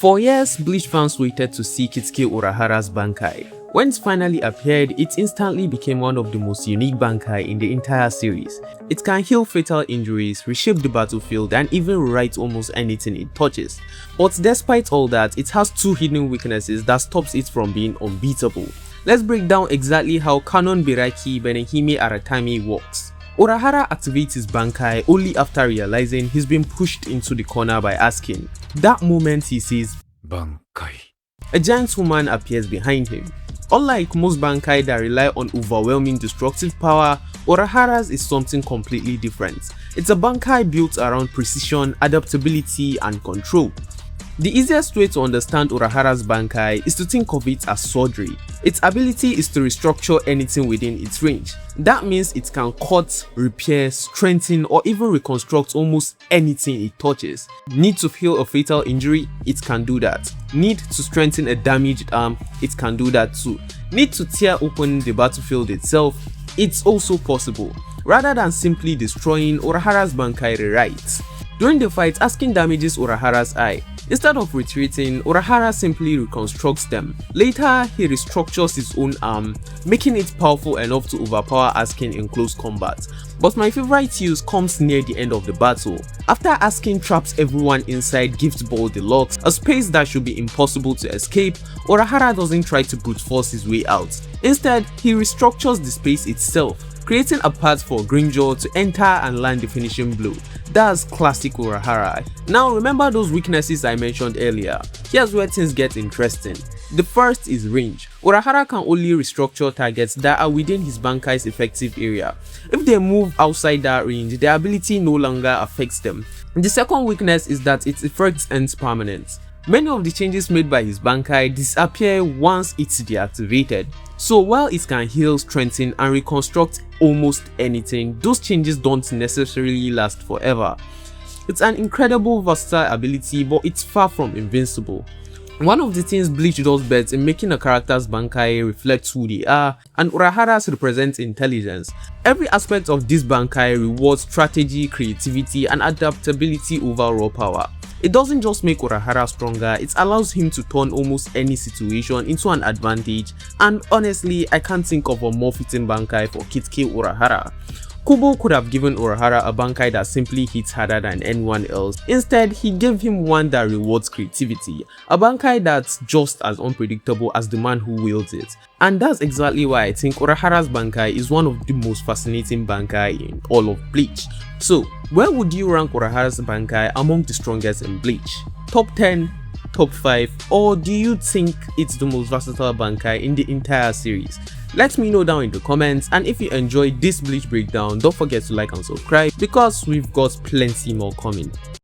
For years, Bleach fans waited to see Kitsuke Urahara's Bankai. When it finally appeared, it instantly became one of the most unique Bankai in the entire series. It can heal fatal injuries, reshape the battlefield, and even rewrite almost anything it touches. But despite all that, it has two hidden weaknesses that stops it from being unbeatable. Let's break down exactly how Kannonbiraki Benihime Aratame works. Urahara activates his Bankai only after realizing he's been pushed into the corner by asking. That moment he says, Bankai. A giant woman appears behind him. Unlike most Bankai that rely on overwhelming destructive power, Urahara's is something completely different. It's a Bankai built around precision, adaptability, and control. The easiest way to understand Urahara's Bankai is to think of it as surgery. Its ability is to restructure anything within its range. That means it can cut, repair, strengthen, or even reconstruct almost anything it touches. Need to heal a fatal injury? It can do that. Need to strengthen a damaged arm? It can do that too. Need to tear open the battlefield itself? It's also possible. Rather than simply destroying, Urahara's Bankai rewrites. During the fight, asking damages Urahara's eye. Instead of retreating, Urahara simply reconstructs them. Later, he restructures his own arm, making it powerful enough to overpower Askin in close combat. But my favorite use comes near the end of the battle. After Askin traps everyone inside Gift Ball Deluxe, a space that should be impossible to escape, Urahara doesn't try to brute force his way out. Instead, he restructures the space itself, creating a path for Grimjaw to enter and land the finishing blow. That's classic Urahara. Now remember those weaknesses I mentioned earlier. Here's where things get interesting. The first is range. Urahara can only restructure targets that are within his Bankai's effective area. If they move outside that range, their ability no longer affects them. The second weakness is that its effect ends permanent. Many of the changes made by his Bankai disappear once it's deactivated. So while it can heal, strengthen, and reconstruct almost anything, those changes don't necessarily last forever. It's an incredible versatile ability, but it's far from invincible. One of the things Bleach does best in making a character's Bankai reflect who they are, and Urahara's represents intelligence. Every aspect of this Bankai rewards strategy, creativity, and adaptability over raw power. It doesn't just make Urahara stronger, it allows him to turn almost any situation into an advantage, and honestly, I can't think of a more fitting Bankai for Kitsuke Urahara. Kubo could have given Urahara a Bankai that simply hits harder than anyone else. Instead, he gave him one that rewards creativity, a Bankai that's just as unpredictable as the man who wields it. And that's exactly why I think Urahara's Bankai is one of the most fascinating Bankai in all of Bleach. So, where would you rank Urahara's Bankai among the strongest in Bleach? Top 10? Top 5? Or do you think it's the most versatile Bankai in the entire series? Let me know down in the comments, and if you enjoyed this Bleach breakdown, don't forget to like and subscribe because we've got plenty more coming.